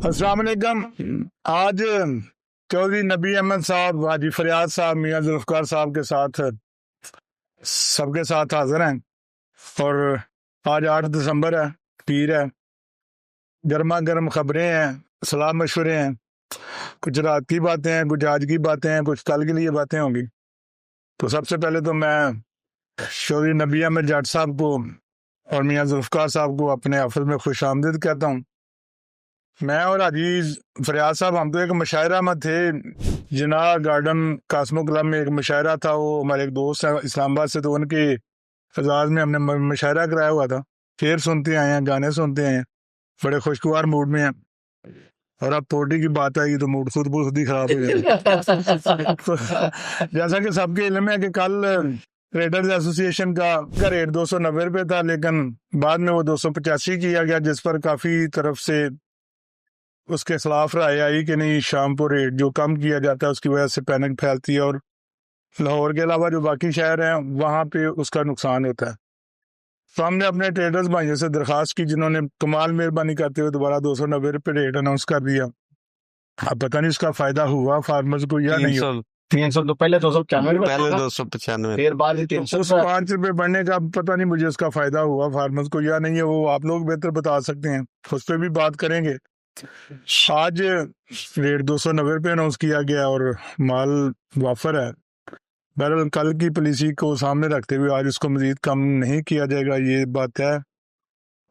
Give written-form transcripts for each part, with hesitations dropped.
अस्सलाम वालेकुम। आज चौधरी नबी अहमद साहब, हाजी फरियाद साहब, मियां जुल्फकार साहब के साथ सबके साथ हाजिर हैं। और आज 8 दिसंबर है, पीर है। गर्मा गर्म खबरें हैं, सलाह मशवरे हैं, कुछ रात की बातें हैं, कुछ आज की बातें हैं, कुछ कल के लिए बातें होंगी। तो सबसे पहले तो मैं चौधरी नबी अहमद जाट साहब को और मियां जुल्फकार साहब को अपने ऑफिस में खुश आमदीद कहता हूँ। मैं और अजीज फरियाद साहब हम तो एक मुशायरा में थे, जिना गार्डन कास्मो क्लब में एक मुशायरा था। वो हमारे एक दोस्त है इस्लामाबाद से, तो उनके एजाज में हमने मुशायरा कराया हुआ था। शेर सुनते आए हैं, गाने सुनते आए हैं, बड़े खुशगवार मूड में हैं। और अब पोल्ट्री की बात आएगी तो मूड खुद ही खराब हो जाएगा। तो जैसा कि सबके इल्म है कि कल ट्रेडर्स एसोसिएशन का रेट 290 रुपये था, लेकिन बाद में वो 285 किया गया, जिस पर काफ़ी तरफ से उसके खिलाफ राय आई कि नहीं, शाम को रेट जो कम किया जाता है उसकी वजह से पैनिक फैलती है और लाहौर के अलावा जो बाकी शहर हैं वहाँ पे उसका नुकसान होता है। तो हमने अपने ट्रेडर्स भाइयों से दरख्वास्त की, जिन्होंने कमाल मेहरबानी करते हुए दोबारा 290 रुपये रेट अनाउंस कर दिया। अब पता नहीं उसका फायदा हुआ फार्मर्स को या नहीं। 300 तो पहले 295, पहले 295, फिर बाद 300। उस 5 रुपये बढ़ने का पता नहीं मुझे उसका फायदा हुआ फार्मर्स को या नहीं है, वो आप लोग बेहतर बता सकते हैं, उस पर भी बात करेंगे। आज रेट 290 रुपये अनाउंस किया गया और माल वाफर है। बहरहाल कल की पॉलिसी को सामने रखते हुए आज उसको मजीद कम नहीं किया जाएगा, ये बात है।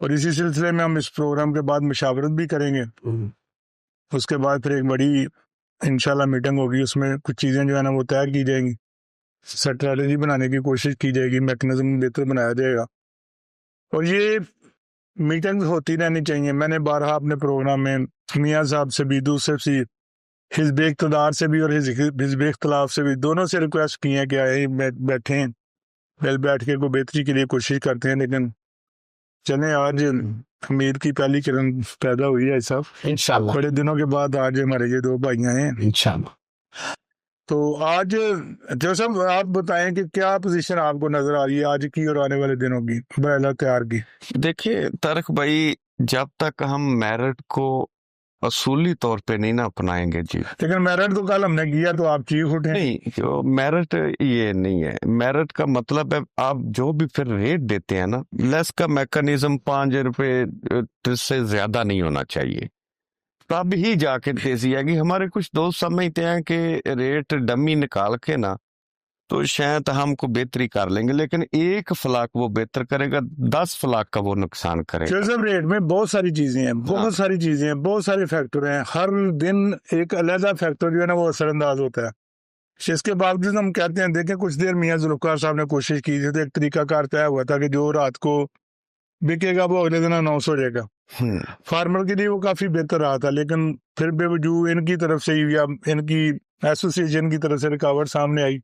और इसी सिलसिले में हम इस प्रोग्राम के बाद मशावरत भी करेंगे। उसके बाद फिर एक बड़ी इंशाल्लाह मीटिंग होगी, उसमें कुछ चीज़ें जो है ना वो तय की जाएंगी, स्ट्रैटेजी बनाने की कोशिश की जाएगी, मैकेनिज्म बेहतर बनाया जाएगा। और ये मीटिंग्स होती रहनी चाहिए। मैंने बारहा अपने प्रोग्राम में मियाँ साहब से भी, दूसरे से, हिज़्ब इक़्तिदार से भी और हिज़्ब इख्तिलाफ से भी, दोनों से रिक्वेस्ट की है कि आए बैठे हैं, बैठ के को बेहतरी के लिए कोशिश करते हैं। लेकिन चलें, आज उम्मीद की पहली किरण पैदा हुई है साहब, इंशाल्लाह बड़े दिनों के बाद आज हमारे ये दो भाइयाँ हैं इंशाल्लाह। तो आज जो सब आप बताएं कि क्या पोजीशन आपको नजर आ रही है आज की और आने वाले दिनों की बरैला तैयार की। देखिए तारक भाई, जब तक हम मेरिट को असूली तौर पे नहीं ना अपनाएंगे जी, लेकिन मेरिट तो कल हमने किया तो आप चीफ उठे। नहीं, जो मेरिट ये नहीं है। मेरिट का मतलब है आप जो भी फिर रेट देते हैं ना, लेस का मैकेनिज्म 5 रुपए से ज्यादा नहीं होना चाहिए, तब ही जाके तेजी आएगी। हमारे कुछ दोस्त समझते हैं कि रेट डमी निकाल के ना तो शायद हमको बेहतरी कर लेंगे, लेकिन 1 फलाक वो बेहतर करेगा, 10 फलाक का वो नुकसान करेगा। सब रेट में बहुत सारी चीजें हैं, बहुत सारी चीजें हैं, बहुत सारे फैक्टर हैं। हर दिन एक अलग फैक्टर जो है ना वो असरअंदाज होता है। इसके बावजूद हम कहते हैं, देखें कुछ देर मियां जुल्फकार साहब ने कोशिश की थी, तो एक तरीकाकार तय हुआ था कि जो रात को बिकेगा वो अगले दिन अनाउंस हो जाएगा। फार्मर के लिए वो काफी बेहतर रहा था, लेकिन फिर बेवजूद इनकी तरफ से या इनकी एसोसिएशन की तरफ से रुकावट सामने आई।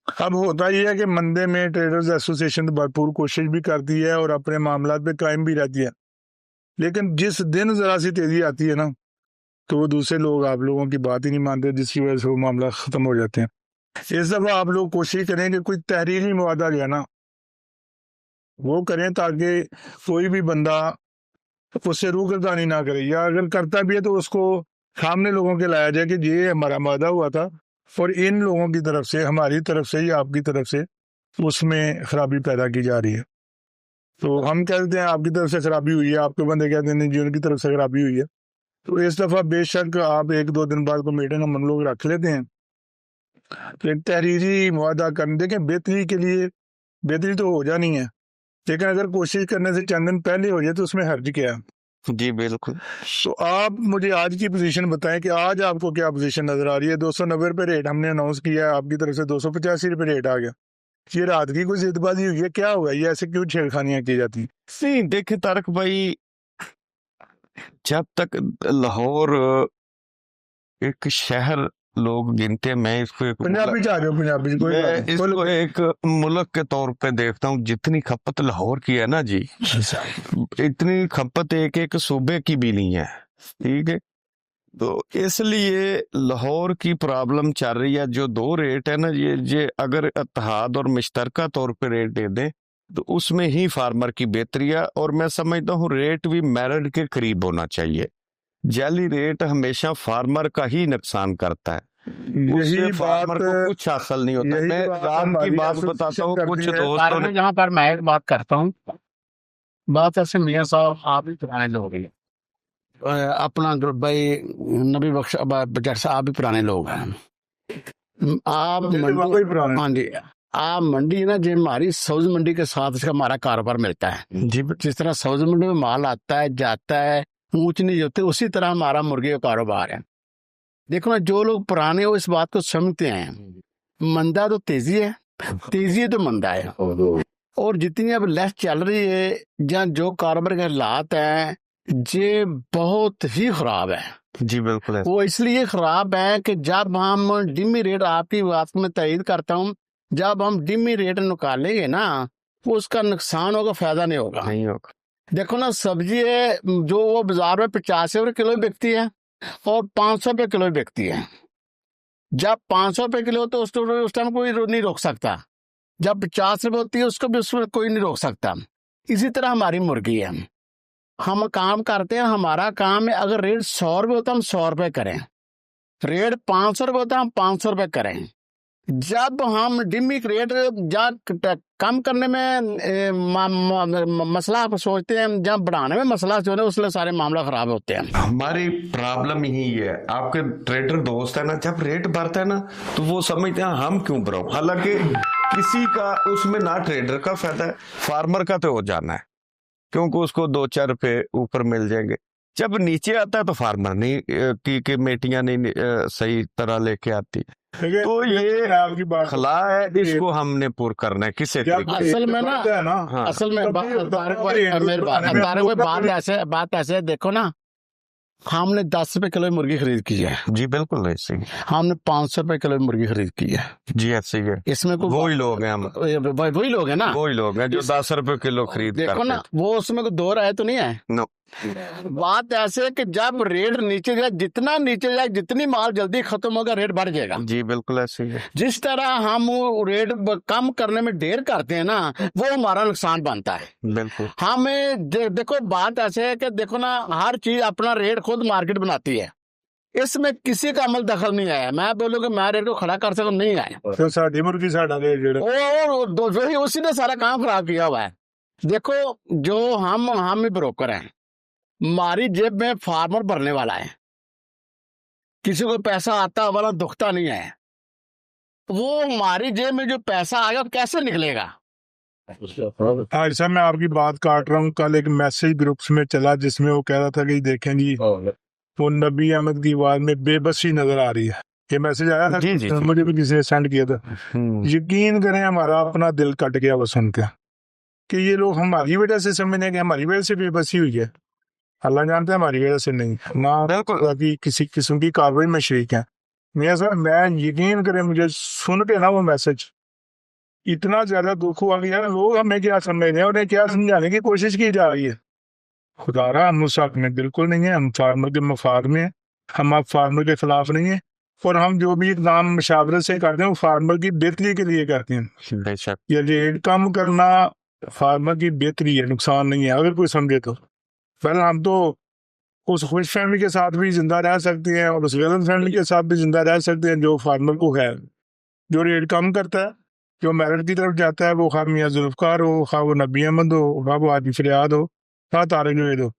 अब होता यह है कि मंदे में ट्रेडर्स एसोसिएशन तो भरपूर कोशिश भी करती है और अपने मामला पे कायम भी रहती है, लेकिन जिस दिन जरा सी तेजी आती है ना तो वो दूसरे लोग आप लोगों की बात ही नहीं मानते, जिसकी वजह से वो मामला खत्म हो जाते हैं। इस दफा आप लोग कोशिश करें कि कोई तहरीरी मुआदा जो है ना वो करें, ताकि कोई भी बंदा उससे रूगर्दानी ना करे, या अगर करता भी है तो उसको सामने लोगों के लाया जाए कि ये हमारा वादा हुआ था और इन लोगों की तरफ से, हमारी तरफ से या आपकी तरफ से उसमें खराबी पैदा की जा रही है। तो हम कहते हैं आपकी तरफ से खराबी हुई है, आपके बंदे कहते हैं नहीं जी उनकी तरफ से खराबी हुई है। तो इस दफा बेशक आप 1-2 दिन बाद को मीटिंग हम लोग रख लेते हैं, तो एक तहरीरी मुआदा करने देखें। बेहतरी के लिए बेहतरी तो हो जानी है, लेकिन अगर कोशिश करने से चंद दिन पहले हो जाए तो उसमें हर्ज क्या है। जी बिल्कुल। तो आप मुझे आज की पोजीशन बताएं कि आज आपको क्या पोजीशन नजर आ रही है। 290 रुपये रेट हमने अनाउंस किया है, आपकी तरफ से 285 रुपये रेट आ गया। ये रात की कोई जिदबाजी हुई है, क्या हुआ, ये ऐसे क्यों छेड़खानियां की जाती? नहीं देखे तारक भाई, जब तक लाहौर एक शहर लोग गिनते हैं, मैं इसको एक पंजाबी जा रहे हो, पंजाबी कोई मैं बात नहीं, इसको एक मुल्क के तौर पे देखता हूँ। जितनी खपत लाहौर की है ना जी, इतनी खपत एक एक सूबे की भी नहीं है, ठीक है। तो इसलिए लाहौर की प्रॉब्लम चल रही है। जो 2 रेट है ना, ये अगर इत्तेहाद और मुश्तरका तौर पे रेट दे दें तो उसमें ही फार्मर की बेहतरी है। और मैं समझता हूँ रेट भी मेरिट के करीब होना चाहिए। जाली रेट हमेशा फार्मर का ही नुकसान करता है, उससे यही फार्मर को बात कुछ हासिल नहीं होता। यही मैं बात रात की हमारी बात एसोसिएशन बताता हूँ, कुछ करती है। दोस्तों ने यहाँ पर मैं एक बात करता हूँ। बात ऐसे मियाँ साहब आप भी पुराने लोग हैं, अपना भाई नबी बख्श जैसा आप भी पुराने लोग हैं। आप मंडी, कोई पुराना हाँ जी, आप मंडी ना जो हमारी सब्ज मंडी के साथ इसका हमारा कारोबार मिलता है। जी जिस तरह सब्ज मंडी में माल आता है जाता है ऊंच नीच होती है, उसी तरह हमारा मुर्गे का कारोबार है। देखो ना, जो लोग पुराने हो इस बात को समझते हैं, मंदा तो तेजी है, तेजी है तो मंदा है। और जितनी अब लेस चल रही है या जो कारोबार के हालात हैं ये बहुत ही खराब है। जी बिल्कुल है। वो इसलिए खराब है कि जब हम डिमी रेट, आपकी बात में तयद करता हूँ, जब हम डिमी रेट निकालेंगे ना वो उसका नुकसान होगा, फायदा नहीं होगा। नहीं होगा। देखो ना, सब्जी है जो वो बाजार में 50 रुपये किलो बिकती है और 500 रुपये किलो बिकती है। जब 500 रुपये किलो तो उस टाइम कोई नहीं रोक सकता, जब 50 रुपये होती है उसको भी उसमें कोई नहीं रोक सकता। इसी तरह हमारी मुर्गी है, हम काम करते हैं, हमारा काम है अगर रेट 100 रुपये होता है हम 100 रुपये करें, रेट 500 रुपये होता है हम 500 रुपये करें। जब हम डिमिक रेट कम करने में मसला सोचते हैं, जब बढ़ाने में मसला सोचते हैं, उसमें सारे मामला खराब होते हैं। हमारी प्रॉब्लम यही है, आपके ट्रेडर दोस्त है ना, जब रेट बढ़ता है ना तो वो समझते हैं हम क्यों बढ़ाओ, हालांकि किसी का उसमें ना ट्रेडर का फायदा है, फार्मर का तो हो जाना है, क्योंकि उसको 2-4 रुपए ऊपर मिल जाएंगे। जब नीचे आता है तो फार्मर नहीं की कमेटियां नहीं सही तरह लेके आती, तो ये आपकी बात खला है, इसको हमने पूरा करना है किसी तरीके। असल में ना, हाँ। असल में बात ऐसे है, देखो ना, हमने 10 रुपए किलो मुर्गी खरीद की है, जी बिल्कुल ऐसे ही, हमने 500 रुपए किलो मुर्गी खरीद की है, जी ऐसे ही है। इसमें कोई वही लोग हैं हम, वही लोग हैं ना, वही लोग हैं जो 10 रुपए किलो खरीद देखो करते ना, वो उसमें कोई दो राय तो नहीं है। नो। बात ऐसे है कि जब रेट नीचे जाए, जितना नीचे जाए, जितनी माल जल्दी खत्म होगा रेट बढ़ जाएगा। जी बिल्कुल ऐसे ही है। जिस तरह हम रेट कम करने में देर करते हैं ना वो हमारा नुकसान बनता है। बिल्कुल हमें देखो, बात ऐसे है कि देखो ना, हर चीज अपना रेट खुद मार्केट बनाती है, इसमें किसी का अमल दखल नहीं आया। मैं बोलूँ कि मैं रेट को खड़ा कर सकूँ, नहीं आया, तो साडी मुर्गी साडा रेट जेड़ा और उसी ने सारा काम खराब किया हुआ है। देखो, जो हम ही ब्रोकर हैं, हमारी जेब में फार्मर भरने वाला है, किसी को पैसा आता वाला दुखता नहीं है, वो हमारी जेब में जो पैसा आएगा कैसे निकलेगा। आज साहब मैं आपकी बात काट रहा हूँ। कल एक मैसेज ग्रुप्स में चला जिसमें वो कह रहा था कि देखें जी वो नबी अहमद की आवाज में बेबसी नजर आ रही है। ये मैसेज आया था, जी, जी, जी। मुझे भी किसी ने सेंड किया था। यकीन करें हमारा अपना दिल कट गया वो सुन के कि ये लोग हमारी वजह से समझने कि हमारी वजह से बेबसी हुई है। अल्लाह जानते हैं हमारी वजह से नहीं, ना बाकी किसी किस्म की कार्रवाई में शरीक है। मियां साहब, मैं यकीन करें मुझे सुन के ना वो मैसेज इतना ज्यादा दुख हुआ कि यार लोग हमें क्या समझ रहे हैं, उन्हें क्या समझाने की कोशिश की जा रही है। खुदारा हम उस हक में बिल्कुल नहीं है, हम फार्मर के मफाद में हैं, हम आप फार्मर के खिलाफ नहीं है, और हम जो भी काम मशावरत से करते हैं वो फार्मर की बेहतरी के लिए करते हैं। बेशक ये रेट कम करना फार्मर की बेहतरी है, नुकसान नहीं है अगर कोई समझे तो। पहले हम तो उस खुश फैमिली के साथ भी जिंदा रह सकते हैं और उस गलत फैमिली के साथ भी जिंदा रह सकते हैं जो फार्मर को है, जो रेट कम करता है, जो मेरिट की तरफ जाता है, वो खा मियाँ जुल्फकार हो, खा वो नबी अहमद हो, खा वो आदि फरियाद हो, खा तारिक जवेद हो,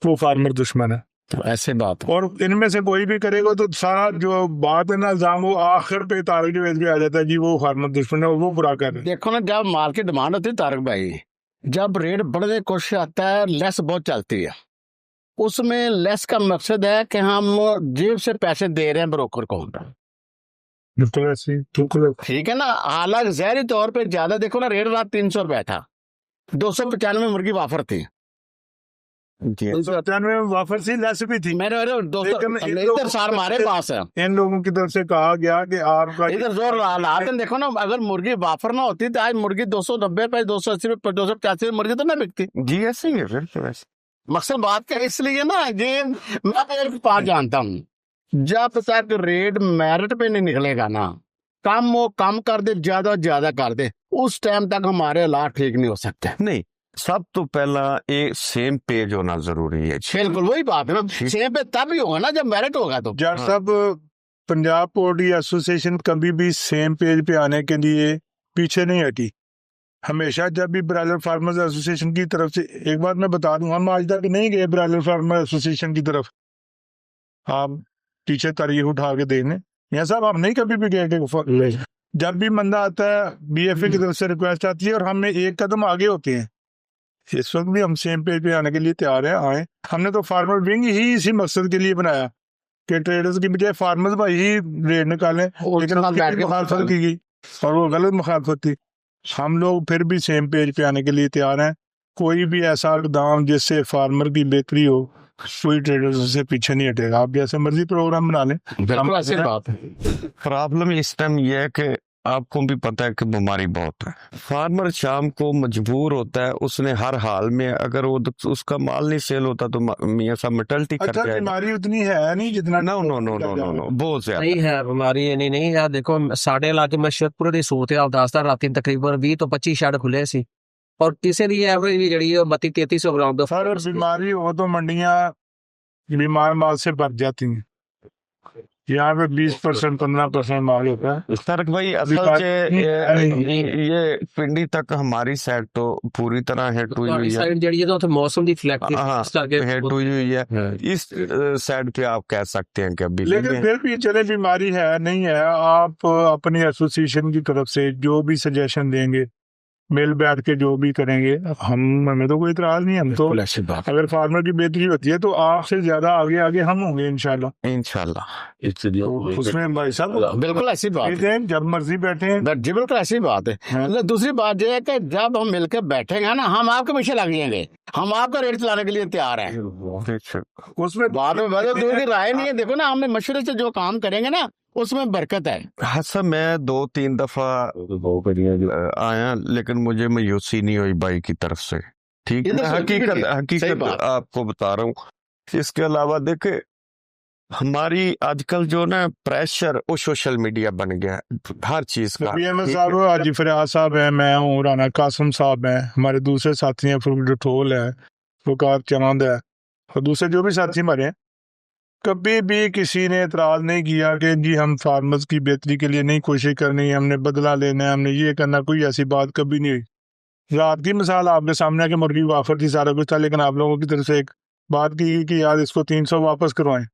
वो फार्मर दुश्मन है। तो ऐसे बात, और इनमें से कोई भी करेगा तो सारा जो बात है ना इल्जाम वो आखिर पे तारिक जवेद पे आ जाता है जी वो फार्मर दुश्मन है और वो बुरा कर रहे हैं। देखो ना, जब माल की डिमांड होती है तारक भाई, जब रेट बढ़ने की कोशिश आता है, लेस बहुत चलती है, उसमें लेस का मकसद है कि हम जेब से पैसे दे रहे हैं ब्रोकर को, बिल्कुल ऐसे ठीक है ना। हालांकि ज़ाहिरी तौर पे ज्यादा, देखो ना, रेट रात 300 रुपए था, 295 मुर्गी वाफर थी, जी 295 वाफर सी लेस भी थी। मेरे 200 लेकिन इन इधर लोगों सार हमारे पास है, इन लोगों की तरफ से कहा गया कि आपका इधर जोर हालात है। देखो ना, अगर मुर्गी वाफर ना होती तो आज मुर्गी 290 रुपए, 280 रुपए, 285 मुर्गी तो ना बिकती। जी ऐसे ही है, बिल्कुल ऐसे। मकसद बात का इसलिए ना, ये मैं तो एक बात जानता हूँ, जब तक रेट मेरिट पे नहीं निकलेगा ना, कम वो कम कर दे, ज्यादा कर दे, उस टाइम तक हमारे हालात ठीक नहीं हो सकते। नहीं, सब तो पहला ये सेम पेज होना जरूरी है। बिल्कुल वही बात है ना, सेम पे तब ही होगा ना जब मेरिट होगा। तो जज साहब, पंजाब पोल्ट्री एसोसिएशन कभी भी सेम पेज पे आने के लिए पीछे नहीं हटी। हमेशा जब भी ब्रायलर फार्मर्स एसोसिएशन की तरफ से, एक बात मैं बता दूं, हम आज तक नहीं गए ब्रायलर फार्मर एसोसिएशन की तरफ, आप पीछे तारीख उठा के देखने, यहाँ साहब हम नहीं कभी भी गए। जब भी बंदा आता है बीएफए की तरफ से रिक्वेस्ट आती है और हम एक कदम आगे होते हैं। इस वक्त भी हम सेम पेज पे आने के लिए तैयार हैं, आए। हमने तो फार्मर विंग ही इसी मकसद के लिए बनाया कि ट्रेडर्स की बजाय फार्मर्स भाई ही रेट निकालें, लेकिन मुखालफत की गई और वो गलत मुखालफत थी। हम लोग फिर भी सेम पेज पे आने के लिए तैयार हैं। कोई भी ऐसा इकदाम जिससे फार्मर की बेहतरी हो, कोई ट्रेडर्स उससे पीछे नहीं हटेगा। आप जैसे मर्जी प्रोग्राम बना लें। बिल्कुल ऐसी बात है। प्रॉब्लम इस टाइम यह है कि आपको भी पता है कि बीमारी बहुत है। फार्मर शाम को मजबूर होता है, उसने हर हाल में, अगर वो उसका माल नहीं सेल होता तो मियां साहब मेटल्टी कर जाएगा। बीमारी उतनी है नहीं जितना no no no no no no बहुत ज्यादा नहीं है बीमारी, नहीं यार देखो साढ़े इलाके में शेखपुर ਦੀ ਸੂਰਤ ਹਾਲ ਦੱਸਦਾ। ਰਾਤੀ ਤਕਰੀਬਨ 20 ਤੋਂ 25 ਸ਼ੈਡ ਖੁੱਲੇ ਸੀ ਔਰ ਕਿਸੇ ਦੀ ਐਵਰੇਜ ਵੀ ਜਿਹੜੀ 32-3300 ਗ੍ਰਾਮ ਦਾ सर बीमारी हो तो मंडियां बीमार माल से भर जाती हैं। यहाँ पे 20% 15% माल होता है। तारक भाई असल च ये पिंडी तक हमारी साइड तो पूरी तरह हेड हुई हुई है। ਸਾਈਡ ਜਿਹੜੀ ਹੈ ਤਾਂ ਉੱਥੇ ਮੌਸਮ ਦੀ ਫਲੈਕਟ हाँ ਇਸ ਕਰਕੇ हेड हुई हुई है। इस साइड पे आप कह सकते हैं कि अभी लेकिन फिर भी चले बीमारी है नहीं है, आप अपनी एसोसिएशन की तरफ से जो भी सजेशन देंगे, मिल बैठ के जो भी करेंगे, हमें तो कोई इतराज नहीं। हम तो ऐसी बात अगर फार्मर की बेहतरी होती है तो आपसे ज्यादा आगे आगे हम होंगे इंशाल्लाह। इंशाल्लाह। उसमें भाई साहब बिल्कुल ऐसी बात है। बैठे हैं, जब मर्जी बैठे हैं। जी बिल्कुल ऐसी बात है। हाँ। दूसरी बात यह है कि जब हम मिलकर बैठेंगे ना, हम आपके पीछे लग जाएंगे, हम आपका रेट चलाने के लिए तैयार हैं। उसमें बाद में बदल दूर की राय नहीं है। देखो ना, हमने मशवरे से जो काम करेंगे ना उसमें बरकत है। हाँ सर, मैं 2-3 दफा आया लेकिन मुझे मायूसी नहीं हुई भाई की तरफ से। ठीक है, हकीकत आपको बता रहा हूँ। इसके अलावा देखे हमारी आजकल जो ना प्रेशर वो सोशल मीडिया बन गया है हर चीज का। बीएमएस साहब, हाजी फरियाद साहब है, मैं हूँ, राना कासिम साहब हैं, हमारे दूसरे साथी हैं, फरूक डठोल है, वकार चंद है और दूसरे जो भी साथी हमारे हैं। कभी भी किसी ने एतराज नहीं किया कि जी हम फार्मर्स की बेहतरी के लिए नहीं कोशिश करनी, हमने बदला लेना है, हमने ये करना, कोई ऐसी बात कभी नहीं हुई। रात की मिसाल आपके सामने है कि मुर्गी वाफर थी, सारा कुछ था, लेकिन आप लोगों की तरफ से एक बात की कि यार इसको 300 वापस करवाएं।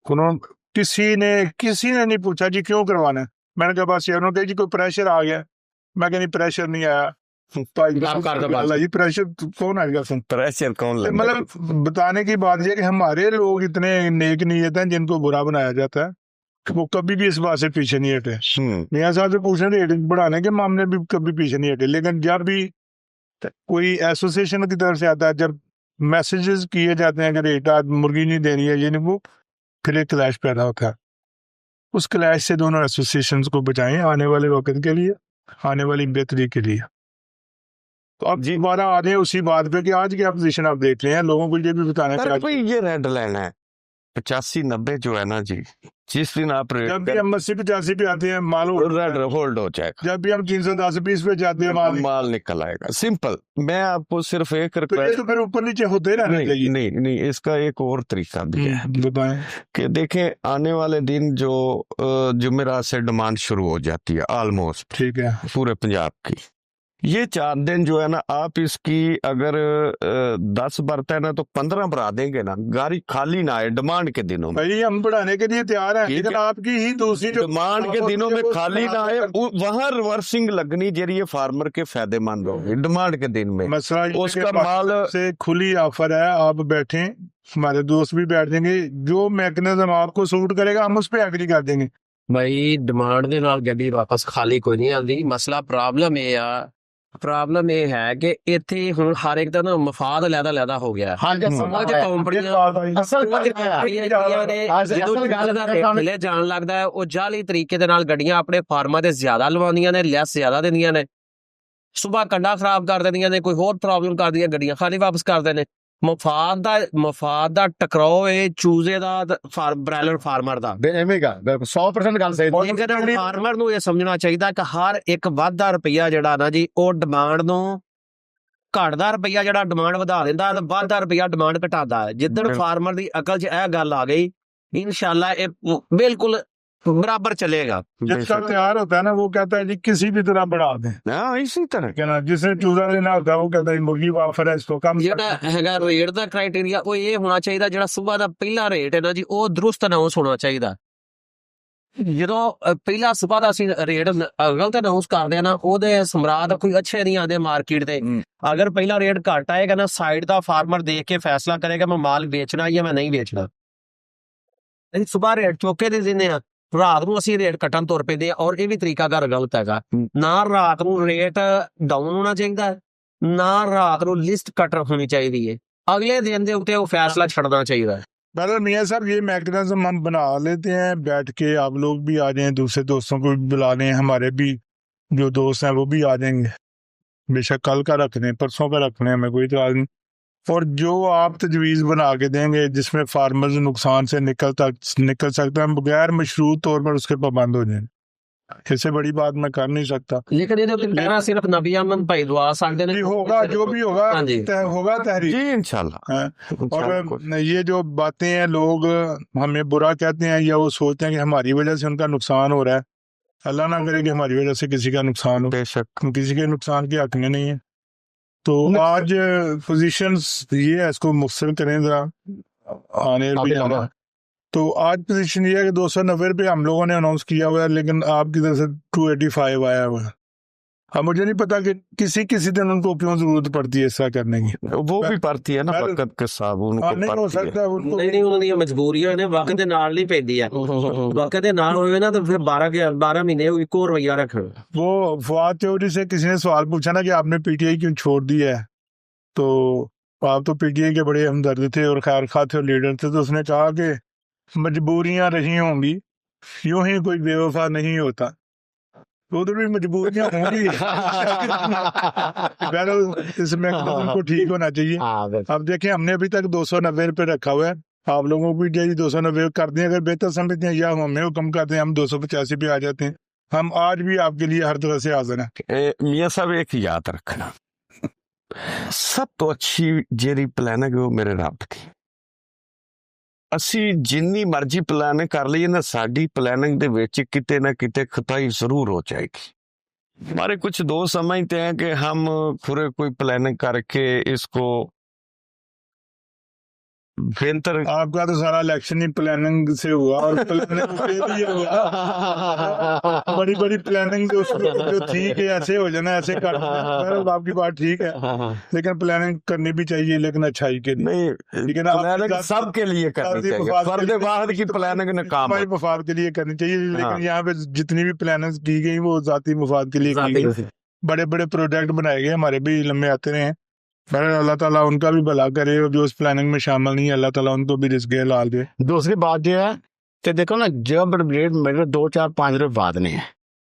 उन्होंने किसी ने नहीं पूछा जी क्यों करवाना है। मैंने कहा बस यार, कहा जी कोई प्रेशर आ गया। मैं कहनी प्रेशर नहीं आया, ये प्रेशर कौन आएगा? प्रेशर कौन लगा? मतलब बताने की बात यह कि हमारे लोग इतने नेक नीयत हैं जिनको बुरा बनाया जाता है, वो कभी भी इस बात से पीछे नहीं हटे। मियां साहब से पूछने रेट बढ़ाने के मामले भी कभी पीछे नहीं हटे। लेकिन जब भी कोई एसोसिएशन की तरफ से आता है, जब मैसेजेस किए जाते हैं कि रेट आज मुर्गी नहीं देनी है, ये नहीं वो, फिर एक क्लैश पैदा होता है। उस क्लैश से दोनों एसोसिएशन को बचाएं आने वाले वक्त के लिए, आने वाली बेहतरी के लिए। तो अब जी दोबारा आ रहे हैं उसी बात पे कि आज की पोजीशन आप देख रहे हैं, लोगों को ये भी बताना है कोई ये रेड लाइन है 85-90 जो है ना जी, जिस दिन आप जब भी हम 80-85 पे आते हैं माल रेड होल्ड हो जाएगा। जब भी हम 310-20 पे जाते हैं माल निकल आएगा। सिंपल। मैं आपको सिर्फ एक रिक्वेस्ट, तो फिर ऊपर नीचे होते ही रहना चाहिए। नहीं, इसका एक और तरीका भी है, बताएं कि देखें आने वाले दिन जो जुमेरात से डिमांड शुरू हो जाती है ऑलमोस्ट, ठीक है, पूरे पंजाब की। ये 4 दिन जो है ना, आप इसकी अगर 10 भरता है ना तो 15 बढ़ा देंगे ना, गाड़ी खाली ना आए डिमांड के दिनों में। भाई हम बढ़ाने के लिए तैयार हैं, लेकिन आपकी ही दूसरी जो डिमांड के दिनों में खाली ना आए, वहां रिवर्सिंग लगनी जरिए फार्मर के फायदेमंद होगी डिमांड के दिन में। मसला उसका माल से खुली ऑफर है, आप बैठे, हमारे दोस्त भी बैठ देंगे, जो मैकेनिज्म आपको सूट करेगा हम उस पर एग्री कर देंगे। भाई डिमांड ਦੇ ਨਾਲ ਗੱਡੀ ਵਾਪਸ ਖਾਲੀ ਕੋਈ ਨਹੀਂ ਆਉਂਦੀ। ਮਸਲਾ ਪ੍ਰੋਬਲਮ ਇਹ ਹੈ ਕਿ ਇੱਥੇ ਹੁਣ ਹਰ ਇੱਕ ਦਾ ਨਾ ਮਫਾਦ ਲੈਦਾ ਹੋ ਗਿਆ। ਹਾਂ ਜੀ, ਜਦੋਂ ਗੱਲ ਦਾ ਰੇਟ ਜਾਣ ਲੱਗਦਾ ਹੈ, ਉਹ ਜਾਲੀ ਤਰੀਕੇ ਦੇ ਨਾਲ ਗੱਡੀਆਂ ਆਪਣੇ ਫਾਰਮਾਂ ਤੇ ਜ਼ਿਆਦਾ ਲਵਾਉਂਦੀਆਂ ਨੇ, ਲੈਸ ਜ਼ਿਆਦਾ ਦਿੰਦੀਆਂ ਨੇ, ਸੁਬਾਹ ਕੰਡਾ ਖਰਾਬ ਕਰ ਦਿੰਦੀਆਂ ਨੇ, ਕੋਈ ਹੋਰ ਪ੍ਰੋਬਲਮ ਕਰਦੀਆਂ, ਗੱਡੀਆਂ ਖਾਲੀ ਵਾਪਸ ਕਰਦੇ ਨੇ। ਮਫਾਦ ਦਾ ਟਕਰਾਓ ਇਹ ਚੂਜ਼ੇ ਦਾ ਬ੍ਰਾਇਲਰ ਫਾਰਮਰ ਦਾ 100% ਗੱਲ ਸਹੀ। ਫਾਰਮਰ ਨੂੰ ਇਹ ਸਮਝਣਾ ਚਾਹੀਦਾ ਕਿ ਹਰ ਇੱਕ ਵਾਧਾ ਰੁਪਈਆ ਜਿਹੜਾ ਨਾ ਜੀ, ਉਹ ਡਿਮਾਂਡ ਨੂੰ ਘਟਦਾ ਰੁਪਈਆ ਜਿਹੜਾ ਡਿਮਾਂਡ ਵਧਾ ਦਿੰਦਾ ਤੇ ਵੱਧਦਾ ਰੁਪਈਆ ਡਿਮਾਂਡ ਘਟਾਉਂਦਾ ਹੈ। ਜਿੱਦਣ ਬਿਲਕੁਲ। ਫਾਰਮਰ ਦੀ ਅਕਲ 'ਚ ਇਹ ਗੱਲ ਆ ਗਈ, ਇਨਸ਼ਾਅੱਲਾ ਇਹ ਬਿल्कुल बराबर चलेगा। जिसका तैयार होता है ना वो कहता है जी किसी भी तरह बढ़ा दें, हाँ इसी तरह क्या ना, जिसे चूजा लेना होता है वो कहता है मुर्गी वाफर है इसको कम ਜਿਹੜਾ ਹੈਗਾ ਰੇਟ ਦਾ ਕ੍ਰਾਈਟੇਰੀਆ ਉਹ ਇਹ ਹੋਣਾ ਚਾਹੀਦਾ, ਜਿਹੜਾ ਸਵੇਰ ਦਾ ਪਹਿਲਾ ਰੇਟ ਹੈ ਨਾ ਜੀ ਉਹ ਦਰੁਸਤ ਅਨਾਉਂਸ ਹੋਣਾ ਚਾਹੀਦਾ। ਜਦੋਂ ਪਹਿਲਾ ਸਵੇਰ ਦਾ ਅਸੀਂ ਰੇਟ ਗਲਤ ਅਨਾਉਂਸ ਕਰਦੇ ਆ ਨਾ, ਉਹਦੇ ਸਮਰਾਟ ਕੋਈ ਅੱਛੇ ਨਹੀਂ ਆਉਂਦੇ ਮਾਰਕੀਟ ਦੇ। ਅਗਰ ਪਹਿਲਾ ਰੇਟ ਘੱਟ ਆਏਗਾ ਨਾ, ਸਾਈਡ ਦਾ ਫਾਰਮਰ ਦੇਖ ਕੇ ਫੈਸਲਾ ਕਰੇਗਾ ਮੈਂ ਮਾਲ ਵੇਚਣਾ ਜਾਂ ਮੈਂ ਨਹੀਂ ਵੇਚਣਾ। ਅਸੀਂ ਸਵੇਰ ਰੇਟ ਚੋਕੇ ਦੇ ਦਿੰਦੇ ਆ, ਰਾਤ ਨੂੰ ਅਸੀਂ ਰੇਟ ਕੱਟਣ ਤੁਰ ਪੈਂਦੇ ਆ, ਔਰ ਇਹ ਵੀ ਤਰੀਕਾ ਘਰ ਗਲਤ ਹੈਗਾ। ਨਾ ਰਾਤ ਨੂੰ ਰੇਟ ਡਾਊਨ ਹੋਣਾ ਚਾਹੀਦਾ, ਨਾ ਰਾਤ ਨੂੰ ਲਿਸਟ ਕਟਰ ਹੋਣੀ ਚਾਹੀਦੀ ਹੈ। ਅਗਲੇ ਦਿਨ ਦੇ ਉੱਤੇ ਉਹ ਫੈਸਲਾ ਛੱਡਣਾ ਚਾਹੀਦਾ ਹੈ। बहरहाल मियाँ साहब ये मैकेनिज्म हम बना लेते हैं, बैठ के आप लोग भी आ जाएं, दूसरे दोस्तों को भी बुला लें, हमारे भी जो दोस्त हैं वो भी आ जाएंगे, बेशक कल का रख लें, परसों का रख लें, हमें कोई इतराज नहीं। और जो आप तजवीज़ बना के देंगे जिसमें फार्मर्स नुकसान से निकल सकते हैं, हम बगैर मशरूत तौर पर उसके पाबंद हो जाएं। इससे बड़ी बात मैं कर नहीं सकता। लेकिन ये कहना सिर्फ नबी अहमद भाई दुआ सकते हैं, जी होगा जो भी होगा, हाँ जी। होगा तहरीक। जी इंशाल्लाह। और ये जो बातें हैं लोग हमें बुरा कहते हैं या वो सोचते हैं कि हमारी वजह से उनका नुकसान हो रहा है, अल्लाह ना करे कि हमारी वजह से किसी का नुकसान हो, बेशक किसी के नुकसान के हक में नहीं है। तो आज पोजीशंस ये है, इसको मुख्तसर करें जरा, आने भी जाना। तो आज पोजीशन ये है कि 290 रुपये हम लोगों ने अनाउंस किया हुआ है, लेकिन आपकी तरफ से 285 आया हुआ है। अब मुझे नहीं पता कि किसी दिन उनको क्यों जरूरत पड़ती है ऐसा करने की। वो भी पड़ती है ना वक्त के साथ उनको नहीं हो पड़ती है। सकता उनको ਨਹੀਂ ਉਹਨਾਂ ਦੀਆਂ ਮਜਬੂਰੀਆਂ ਨੇ, ਵਕਤ ਦੇ ਨਾਲ ਨਹੀਂ ਪੈਂਦੀ ਆ। ਵਕਤ ਦੇ ਨਾਲ ਹੋਵੇ ਨਾ ਤਾਂ ਫਿਰ 12 ਮਹੀਨੇ ਇੱਕੋ ਰਵਈਆ ਰੱਖਣ। वो फवाद चौधरी से किसी ने सवाल पूछा ना कि आपने पीटीआई क्यों छोड़ दिया है, तो आप तो पीटीआई के बड़े हमदर्द थे और खैर खा थे और लीडर थे, तो उसने कहा कि मजबूरियां रही होंगी, यूं ही कोई बेवफा नहीं होता, तो उधर भी मजबूरियां होंगी। इसमें उनको ठीक होना चाहिए। अब देखें हमने अभी तक 290 रुपये रखा हुआ है, आप लोगों को भी चाहिए 290 कर दें, अगर बेहतर समझते हैं या हमें हुक्म करते हैं हम 285 पे आ जाते हैं। हम आज भी आपके लिए हर तरह से हाजिर हैं। मियाँ साहब एक याद रखना, सब तो अच्छी जेरी प्लानिंग वो ਮੇਰੇ ਰੱਬ ਦੀ। ਅਸੀਂ ਜਿੰਨੀ ਮਰਜ਼ੀ ਪਲਾਨਿੰਗ ਕਰ ਲਈਏ ਨਾ, ਸਾਡੀ ਪਲਾਨਿंग ਦੇ ਵਿੱਚ ਕਿਤੇ ਨਾ ਕਿਤੇ ਖਤਾਈ ਜ਼रूर हो जाएगी। हमारे कुछ दोस्त समझते हैं कि हम पूरे कोई प्लानिंग करके इसको बेहतर। आपका तो सारा इलेक्शन ही प्लानिंग से हुआ और प्लानिंग पे भी हुआ। बड़ी बड़ी प्लानिंग जो थी कि ऐसे हो जाना, ऐसे कर देना, आपकी बात ठीक है, लेकिन प्लानिंग करनी भी चाहिए, लेकिन अच्छाई के लिए नहीं, लेकिन प्लानिंग सबके लिए करनी चाहिए, फर्द वाहिद की प्लानिंग नाकाम है। मफाद के लिए करनी चाहिए, लेकिन यहाँ पे जितनी भी प्लानिंग की गई वो जाती मफाद के लिए की गई। बड़े बड़े प्रोजेक्ट बनाए गए, हमारे भी लम्बे आते रहे हैं, अल्लाह ताला उनका भी भला करे, और जो उस प्लानिंग में शामिल नहीं है अल्लाह ताला उनको भी रिज़्क़ हलाल दे। दूसरी बात ये है कि देखो ना, जब रेट मेरे 2-4-5 रुपये बाद नहीं है,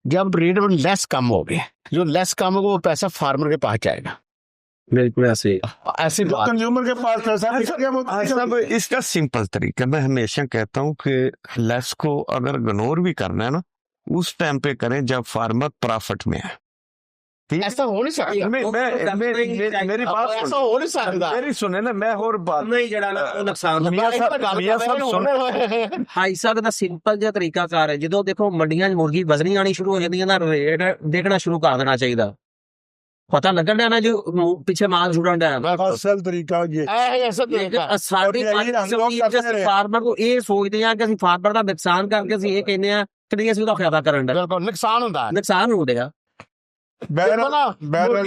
जब रेट में लेस कम हो गए, जो लेस कम होगा वो पैसा फार्मर के पास जाएगा। बिल्कुल ऐसे ऐसी बात। कंज्यूमर के पास पैसा सब इसका सिंपल तरीका मैं हमेशा कहता हूँ कि लेस को अगर इग्नोर भी करना है ना, उस टाइम पे करें जब फार्मर प्रॉफिट में है। ऐसा हो नहीं सकता। मेरी बात ऐसा हो नहीं सकता। मेरी सुने ना, मैं और बात ਨਹੀਂ ਜਿਹੜਾ ਨਾ ਉਹ ਨੁਕਸਾਨ मियाँ साहब सुन, ਹਾਈ ਸਾਹਿਬ ਦਾ ਸਿੰਪਲ ਜਿਹਾ ਤਰੀਕਾ ਕਾਰ ਹੈ। ਜਦੋਂ ਦੇਖੋ ਮੰਡੀਆਂ 'ਚ ਮੁਰਗੀ ਵਜ਼ਨੀ ਆਣੀ ਸ਼ੁਰੂ ਹੋ ਜਾਂਦੀ ਹੈ ਨਾ, ਰੇਟ ਦੇਖਣਾ ਸ਼ੁਰੂ ਕਰ ਦੇਣਾ ਚਾਹੀਦਾ। ਪਤਾ ਲੱਗਣ ਡਿਆ ਨਾ ਜੋ ਪਿੱਛੇ ਮਾਲ ਜੁੜਨ ਡਿਆ। असल तरीका ये ऐसा तरीका। ਸਾਡੀ ਫਾਰਮਰ ਨੂੰ ਇਹ ਸੋਚਦੇ ਆ ਕਿ ਅਸੀਂ ਫਾਰਮਰ ਦਾ ਨੁਕਸਾਨ ਕਰਕੇ ਅਸੀਂ ਇਹ ਕਹਿੰਦੇ ਆ ਕਿ ਨਹੀਂ ਅਸੀਂ ਉਹਦਾ ਫਾਇਦਾ ਕਰਨ ਡਿਆ। बिल्कुल नुकसान होता है। ਨੁਕਸਾਨ ਹੋ ਰਿਹਾ, मुर्गी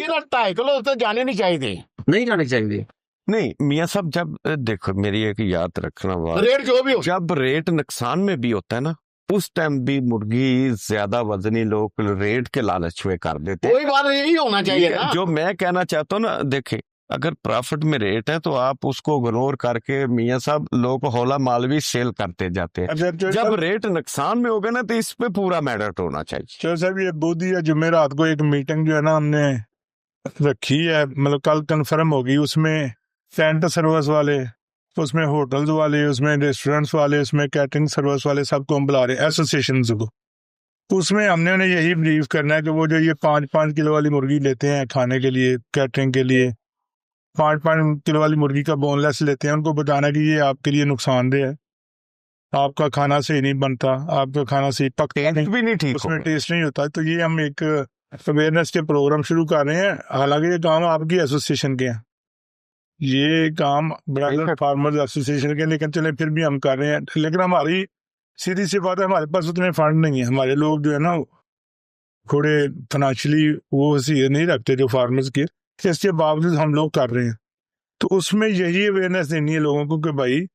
ना 2.5 किलो तो जाने नहीं चाहिए, नहीं जानी चाहिए। नहीं मियाँ साहब, जब देखो मेरी एक याद रखना बात, रेट जो भी हो, जब रेट नुकसान में भी होता है ना, उस टाइम भी मुर्गी ज्यादा वजनी लोग रेट के लालच में कर देते हैं। कोई बात यही होना चाहिए ना। जो मैं कहना चाहता हूँ ना, देखे अगर प्रॉफिट में रेट है तो आप उसको इग्नोर करके मियाँ साहब लोग हौला माल भी सेल करते जाते हैं। जब रेट नुकसान में होगा ना तो इस पे पूरा मेरिट होना चाहिए। चलो साहब, ये बुध या जुमेरात को एक मीटिंग जो है ना हमने रखी है, मतलब कल कंफर्म होगी, उसमें सेंटर सर्विस वाले, उसमें होटल्स वाले, उसमें रेस्टोरेंट्स वाले, उसमें कैटरिंग सर्विस वाले, सबको हम बुला रहे हैं, एसोसिएशन को। उसमें हमने उन्हें यही ब्रीफ करना है कि वो जो ये 5-5 किलो वाली मुर्गी लेते हैं खाने के लिए, कैटरिंग के लिए, 5-5 किलो वाली मुर्गी का बोनलेस लेते हैं, उनको बताना कि ये आपके लिए नुकसानदेह है, आपका खाना सही नहीं बनता, आपका खाना सही पकता टेस्ट नहीं, भी नहीं ठीक उसमें होगा। टेस्ट नहीं होता। तो ये हम एक अवेयरनेस के प्रोग्राम शुरू कर रहे हैं। हालांकि ये काम आपकी एसोसिएशन के हैं, ये काम ब्राइलर फार्मर्स एसोसिएशन के, लेकिन चले फिर भी हम कर रहे हैं। लेकिन हमारी सीधी सी बात है, हमारे पास उतने फंड नहीं है। हमारे लोग जो है ना थोड़े फाइनेंशियली वो हैसियत नहीं रखते जो फार्मर्स की, इसके बावजूद हम लोग कर रहे हैं। तो उसमें यही अवेयरनेस देनी है लोगों को कि भाई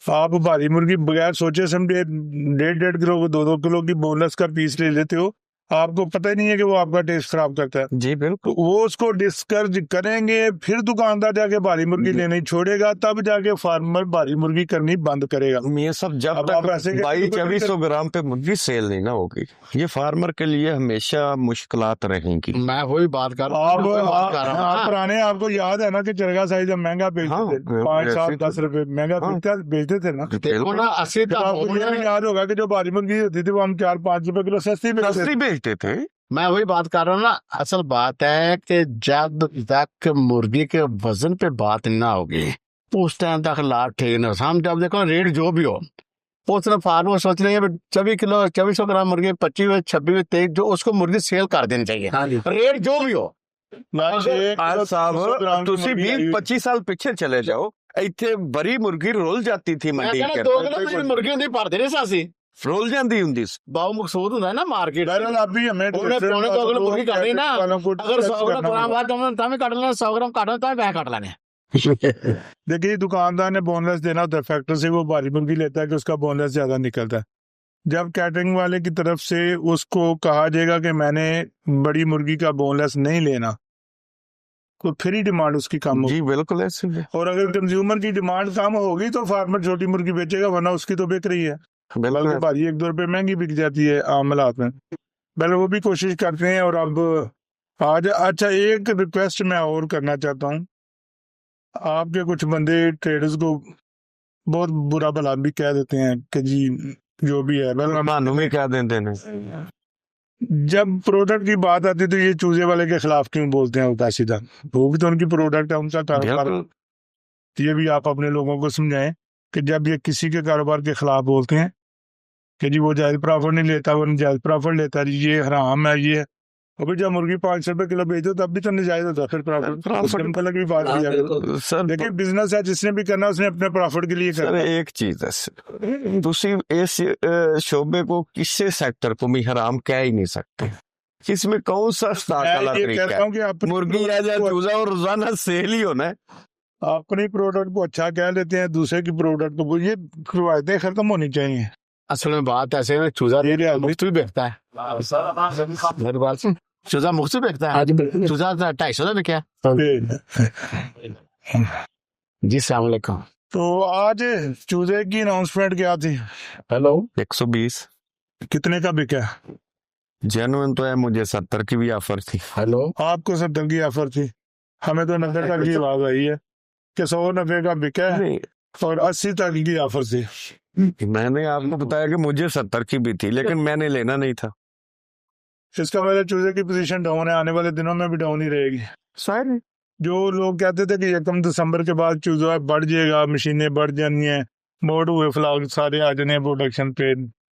आप भारी मुर्गी बगैर सोचे समझे 1.5 किलो 2-2 किलो की बोनलेस का पीस ले लेते हो, आपको पता ही नहीं है कि वो आपका टेस्ट खराब करता है। जी बिल्कुल। तो वो उसको डिस्करेज करेंगे, फिर दुकानदार जाके भारी मुर्गी लेनी छोड़ेगा, तब जाके फार्मर भारी मुर्गी करनी बंद करेगा। ये सब जब अब आप तक ऐसे 2200 ग्राम पे मुर्गी सेल नहीं ना होगी, ये फार्मर के लिए हमेशा मुश्किलात रहेंगी। मैं वही बात कर रहा आप हूँ, वही बात कर रहा हूँ। पुराने आपको याद है ना कि चरगा साइज जब महंगा बेचते हाँ, थे, 5-7-10 रुपए महंगा हाँ। बेचते थे ना। देखो ना 80 फिर आपको ये भी याद होगा कि जो भारी मुर्गी होती थी वो हम 4-5 रुपए किलो सस्ती बेचते थे। सस्ती बेचते थे। मैं वही बात कर रहा हूँ ना। असल बात है कि जब तक मुर्गी के वजन पे बात ना होगी उस टाइम तक लाभ ठीक नहीं होता। हम जब देखो रेट जो भी हो, उस तरह फार्मर सोच रहे हैं 2400 ग्राम मुर्गी 25 26 23 जो उसको मुर्गी सेल कर देनी चाहिए, रेट जो भी हो। आज साहब तुसी 20-25 साल पीछे चले जाओ, ਇੱਥੇ बड़ी मुर्गी रोल जाती थी मैं मंडी कहना के 2 किलो मेरी मुर्गी होंदी भर देने सासी रोल जाती हुंदी सी। बाऊ मकसूद होता है ना मार्केट। बहरहाल आप भी हमें उन्हें पौने 2 किलो मुर्गी काटनी ना, वालों को अगर 100 ग्राम बाद तभी काट लेना, 100 ग्राम काटना तभी पैसे काट लेने। देखिए दुकानदार ने बोनलेस देना होता है, फैक्ट्री से वो भारी मुर्गी लेता है कि उसका बोनलेस ज्यादा निकलता है। जब कैटरिंग वाले की तरफ से उसको कहा जाएगा कि मैंने बड़ी मुर्गी का बोनलेस नहीं लेना, तो फिर ही डिमांड उसकी कम होगी। जी बिल्कुल ऐसे ही है। और अगर कंज्यूमर की डिमांड कम होगी तो फार्मर छोटी मुर्गी बेचेगा, वरना उसकी तो बिक रही है, बिल्कुल बल्कि भारी 1-2 रुपए महंगी बिक जाती है आम हालात में। पहले वो भी कोशिश करते हैं। और अब आज अच्छा एक रिक्वेस्ट मैं और करना चाहता हूँ, आपके कुछ बंदे ट्रेडर्स को बहुत बुरा भला भी कह देते हैं कि जी जो भी है, मानो में क्या देते हैं। जब प्रोडक्ट की बात आती है तो ये चूजे वाले के खिलाफ क्यों बोलते हैं उल्टा सीधा? वो भी तो उनकी प्रोडक्ट है, उनका कारोबार। बिल्कुल। ये भी आप अपने लोगों को समझाएं कि जब ये किसी के कारोबार के खिलाफ बोलते हैं कि जी वो जायज प्रॉफिट नहीं लेता, वो जायज प्रॉफिट लेता है, ये हराम है, ये अभी जब मुर्गी 500 रुपए किलो बेचो तब भी तो निजायज होता है, फिर प्रॉफिट अलग भी बात है। सर देखिए बिजनेस है, जिसने भी करना उसने अपने प्रॉफिट के लिए सर करना। एक चीज है, तुसी इस शोबे को किसी सेक्टर को भी हराम कह ही नहीं सकते। इसमें कौन सा स्टार्ट वाला मैं ये तरीका कहता है? हूँ कि अपनी मुर्गी या चूजा और रोजाना सेल ही होना है। अपनी प्रोडक्ट को अच्छा कह लेते हैं, दूसरे की प्रोडक्ट को, ये रिवायतें खत्म होनी चाहिए। असल में बात ऐसे है, चूजा मुफ्त भी बेचता है, मेरी बात सुन, चूजा मुफ्त भी बेचता है, चूजा 250 में क्या। जी सलाम अलैकुम। तो आज चूजे की अनाउंसमेंट क्या थी? हेलो 120 कितने का बिका? जेन्युइन तो है, मुझे 70 की भी ऑफर थी। हेलो आपको 70 की ऑफर थी, हमें तो 90 तक की आवाज आई है कि 190 का बिका है नहीं, और 80 तक की ऑफर थी। मैंने आपको बताया कि मुझे 70 की भी थी, लेकिन मैंने लेना नहीं था। इसका मतलब चूजे की पोजीशन डाउन है, आने वाले दिनों में भी डाउन ही रहेगी। शायद जो लोग कहते थे कि 1 दिसंबर के बाद चूजा बढ़ जाएगा, मशीनें बढ़ जानी है, मोड हुए फ्लॉग सारे आ जाने प्रोडक्शन पे,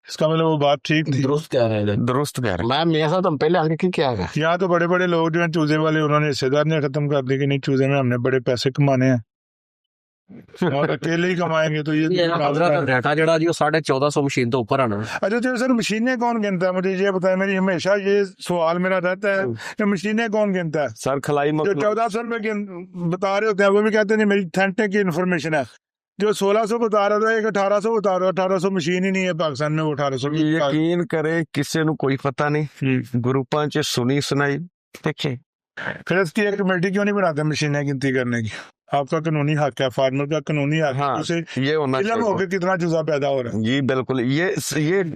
इसका मतलब वो बात ठीक थी। दुरुस्त कह रहे हैं, दुरुस्त कह रहे मैं मेरे साथ हम पहले आगे की क्या है। यहाँ तो बड़े बड़े लोग जो हैं चूजे वाले, उन्होंने हिस्सेदारियां खत्म कर दी कि नहीं चूजे में हमने बड़े पैसे कमाने हैं और अकेले ही कमाएंगे। तो ये डाटा जड़ा जी 1450 मशीन तो ऊपर आना। अच्छा तो सर मशीनें कौन गिनता है? मुझे ये बताया, मेरी हमेशा ये सवाल मेरा रहता है कि मशीनें कौन गिनता है? सर खलाई जो 1400 रुपए बता रहे होते हैं वो भी कहते हैं मेरी अथेंटिक की इन्फॉर्मेशन है। जो 1600 बता रहा था, एक 1800 बता रहा, 1800 मशीन ही नहीं है पाकिस्तान में, वो 1800 यकीन करे किसी ਨੂੰ कोई पता नहीं, ग्रुपां च सुनी सुनाई देखे। फिर इसकी एक कमेटी क्यों नहीं बनाते मशीनें गिनती करने की? आपका कानूनी हक है, फार्मर का कानूनी हक है, हाँ, उसे ये होना इल्म हो चाहिए। कि कितना चूजा पैदा हो रहा है। जी बिल्कुल, ये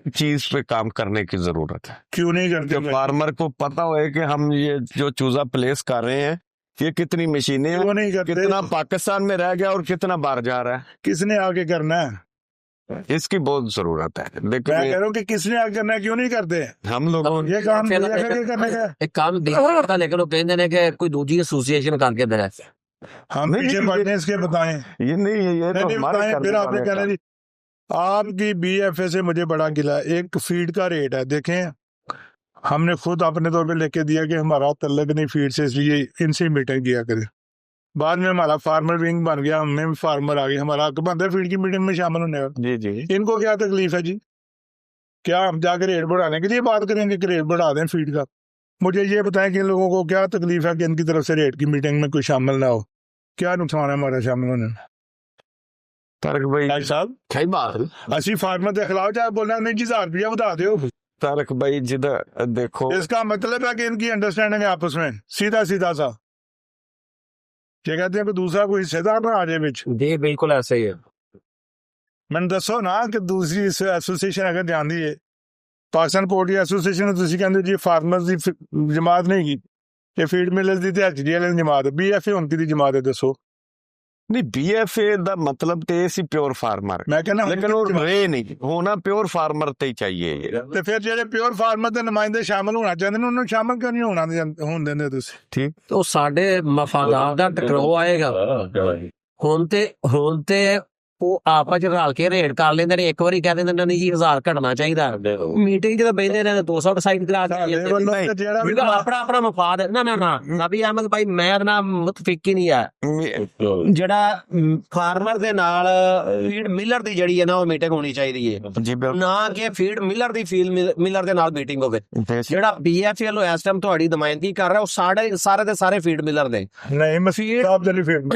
चीज पे काम करने की जरूरत है। क्यों नहीं करते? जो फार्मर को पता हो कि हम ये जो चूजा प्लेस कर रहे हैं ये कितनी मशीनें हैं, क्यों नहीं करते? कितना पाकिस्तान में रह गया और कितना बाहर जा रहा है। किसने आगे करना है? इसकी बहुत जरूरत है। मैं लेकिन कह रहा हूँ कि किसने आगे करना है, क्यों नहीं करते हम लोगों ये काम फिर BFA के करने का। ਇੱਕ ਕੰਮ ਦੇਖਦਾ ਲੇਕਿਨ ਉਹ ਕਹਿੰਦੇ ਨੇ ਕਿ ਕੋਈ ਦੂਜੀ ਐਸੋਸੀਏਸ਼ਨ ਕਰਕੇ ਦੇ हम नहीं, पीछे नहीं, पड़ते हैं इसके, बताएं ये नहीं है, ये तो नहीं हमारे बताएं। करने फिर आपने वाले कहना का। जी आपकी BFA से मुझे बड़ा गिला है। एक फीड का रेट है, देखें हमने खुद अपने तौर पे लेके दिया कि हमारा तल्लक नहीं फीड से, इसलिए इनसे मीटिंग किया करें। बाद में हमारा फार्मर विंग बन गया, हमें भी फार्मर आ गए, हमारा हक बनता है फीड की मीटिंग में शामिल होने का। जी जी इनको क्या तकलीफ है जी? क्या हम जाकर रेट बढ़ाने के लिए बात करेंगे कि रेट बढ़ा दें फीड का? मुझे ये बताएं कि इन लोगों को क्या तकलीफ है कि इनकी तरफ से रेट की मीटिंग में कोई शामिल ना हो? क्या नुकसान है हमारा शामिल होने में? तारक भाई, भाई साहब सही बात है। ਅਸੀਂ ਫਾਰਮਰ ਦੇ ਖਿਲਾਫ ਜਾ ਬੋਲਣਾ नहीं जी, 1000 रुपया बता दो। तारक भाई जिधर देखो, इसका मतलब है कि इनकी अंडरस्टैंडिंग है आपस में, सीधा सीधा सा। क्या कहते हैं कि दूसरा कोई हिस्सेदार ना आ जाए बिच। ਜੀ ਬਿਲਕੁਲ ਐਸਾ ਹੀ ਹੈ। मैंने दसो ना कि दूसरी एसोसिएशन अगर ध्यान दिए पाकिस्तान पोल्ट्री एसोसिएशन ਤੁਸੀਂ ਕਹਿੰਦੇ ਜੀ ਫਾਰਮਰਸ ਦੀ ਜਮਾਤ ਨਹੀਂ ਕੀ, ਇਹ ਫੀਡ ਮਿਲਰਸ ਦੀ ਤੇ HDL ਦੀ ਜਮਾਤ ਹੈ। BFA ਹੁਣ ਕਿਹਦੀ ਜਮਾਤ ਹੈ ਦੱਸੋ? नहीं BFA ਦਾ मतलब ਤੇ ਸੀ ਪਿਓਰ ਫਾਰਮਰ, ਮੈਂ ਕਹਿੰਦਾ लेकिन वो रे नहीं होना, प्योर फार्मर ਤੇ ਹੀ चाहिए ये। ਤੇ ਫਿਰ ਜਿਹੜੇ ਪਿਓਰ ਫਾਰਮਰ ਦੇ ਨੁਮਾਇੰਦੇ ਸ਼ਾਮਲ ਹੋਣਾ ਚਾਹੁੰਦੇ ਨੇ, ਉਹਨਾਂ ਨੂੰ ਸ਼ਾਮਲ ਕਿਉਂ ਨਹੀਂ ਹੋਣ ਦਿੰਦੇ ਤੁਸੀਂ? ठीक, ਉਹ ਸਾਡੇ ਮਫਾਦਾਤ ਦਾ ਟਕਰਾਓ ਆਏਗਾ। ਹੁਣ ਤੇ ਉਹ ਆਪਸ ਚ ਰਲ ਕੇ ਰੇਟ ਕਰ ਲੈਂਦੇ ਨੇ। ਇੱਕ ਵਾਰੀ ਕਹਿ ਦਿੰਦੇ ਨੇ ਨਹੀਂ ਜੀ 1000 ਘਟਣਾ ਚਾਹੀਦਾ, ਮੀਟਿੰਗ ਚ ਤਾਂ ਬਹਿੰਦੇ ਨੇ 200 ਡਿਸਾਈਡ ਕਰਾ ਕੇ ਸਾਡੇ ਵੱਲੋਂ ਤੇ ਜਿਹੜਾ ਵੀ ਆਪਣਾ ਮਫਾਦ ਹੈ। ਨਾ ਨਬੀ ਅਹਿਮਦ ਭਾਈ ਮੈਂ ਨਾ ਮੁਤਫਿਕ ਹੀ ਨਹੀਂ ਆ। ਜਿਹੜਾ ਫਾਰਮਰ ਦੇ ਨਾਲ ਫੀਡ ਮਿਲਰ ਦੀ ਜਿਹੜੀ ਹੈ ਨਾ ਉਹ ਮੀਟਿੰਗ ਹੋਣੀ ਚਾਹੀਦੀ ਹੈ, जी बिल्कुल। ਨਾ ਕਿ ਫੀਡ ਮਿਲਰ ਦੀ ਮਿਲਰ ਦੇ ਨਾਲ ਮੀਟਿੰਗ ਹੋਵੇ। ਜਿਹੜਾ BFA ਵੱਲੋਂ ਇਸ ਟਾਈਮ ਤੁਹਾਡੀ ਨੁਮਾਇੰਦਗੀ ਕਰ ਰਿਹਾ ਉਹ ਸਾਰੇ ਦੇ ਸਾਰੇ ਫੀਡ ਮਿਲਰ ਦੇ। ਨਹੀਂ ਮਸੀਹ ਸਾਹਿਬ ਦੇ ਫੀਡ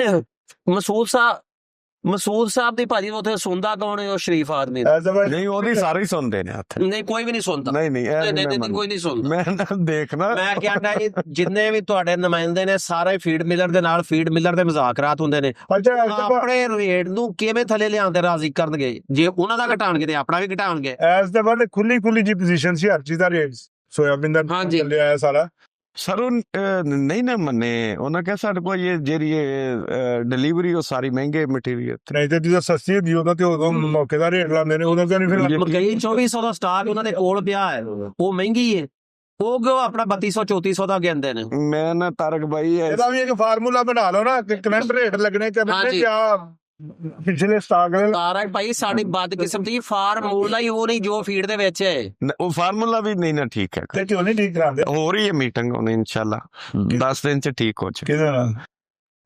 ਮਸੂਦ ਸਾਹਿਬ ਦੀ ਭਾਜੀ ਉੱਥੇ ਸੁਣਦਾ ਕੌਣ ਹੈ? ਉਹ ਸ਼ਰੀਫ ਆਦਮੀ नहीं ਉਹਦੀ ਸਾਰੇ ਹੀ ਸੁਣਦੇ ਨੇ ਹੱਥ। ਨਹੀਂ, ਕੋਈ ਵੀ ਨਹੀਂ ਸੁਣਦਾ। नहीं नहीं ऐ ਨਹੀਂ, नहीं ਕੋਈ ਨਹੀਂ ਸੁਣਦਾ। मैं ना देखना, ਮੈਂ ਕਹਿੰਦਾ ਜੀ ਜਿੰਨੇ ਵੀ ਤੁਹਾਡੇ ਨੁਮਾਇੰਦੇ ਨੇ ਸਾਰੇ ਫੀਡ ਮਿਲਰ ਦੇ ਨਾਲ ਫੀਡ ਮਿਲਰ ਦੇ ਮੁਜ਼ਾਕਰਾਤ ਹੁੰਦੇ ਨੇ। ਅੱਛਾ ਆਪਣੇ ਰੇਟ ਨੂੰ ਕਿਵੇਂ ਥੱਲੇ ਲਿਆਉਂਦੇ ਰਾਜ਼ੀ ਕਰਨਗੇ? ਜੇ ਉਹਨਾਂ ਦਾ ਘਟਾਣਗੇ ਤੇ ਆਪਣਾ ਵੀ ਘਟਾਣਗੇ। ਐਸ ਦੇ ਬਾਅਦ ਖੁੱਲੀ ਜੀ ਪੋਜੀਸ਼ਨ ਸੀ ਹਰ ਚੀਜ਼ ਦਾ ਰੇਟ ਸੋਇਆਬੀਨ ਦਾ ਹਾਂਜੀ। ਚੱਲਿਆ ਆਇਆ ਸਾਰਾ। सर नहीं ना मने उन्हें क्या साढ़े को ये जेरी डिलीवरी और सारी महंगे मटेरियल। ਨਹੀਂ ਤੇ ਜਦੋਂ ਸਸਤੀ ਹੁੰਦੀ ਉਦੋਂ ਤੇ ਉਦੋਂ ਮੌਕੇ ਦਾ ਰੇਟ ਲਾਉਂਦੇ ਨੇ, ਉਦੋਂ ਕਿਉਂ ਨਹੀਂ ਫਿਰ ਮਕਈ 2400 ਦਾ ਸਟਾਕ ਉਹਨਾਂ ਦੇ ਕੋਲ ਪਿਆ ਹੈ, ਉਹ ਮਹਿੰਗੀ ਹੈ। ਉਹ ਕਿਉਂ ਆਪਣਾ 3200 3400 ਦਾ ਕਹਿੰਦੇ ਨੇ? मैं ना तारक भाई ਇਹਦਾ ਵੀ ਇੱਕ ਫਾਰਮੂਲਾ ਬਣਾ ਲਓ ਨਾ ਕਿ ਕਰੰਟ ਰੇਟ ਲੱਗਣੇ ਚਾਹੀਦੇ ਹਾਂਜੀ। ਜਾਂ ਪਿਛਲੇ ਸਟਾਕ ਦੇ। ਤਾਰਕ ਭਾਈ ਸਾਡੀ ਬਦਕਿਸਮਤੀ ਫਾਰਮੂਲਾ ਹੀ ਉਹ ਨਹੀਂ ਜੋ ਫੀਡ ਦੇ ਵਿੱਚ ਹੈ। वो फार्मूला भी नहीं ना ठीक है। ਤੇ ਕਿਉਂ ਨਹੀਂ ਠੀਕ ਕਰਾਉਂਦੇ? हो रही है मीटिंग होने इंशाल्लाह 10 दिन से ठीक हो जाए। ਕਿਹਦੇ ਨਾਲ?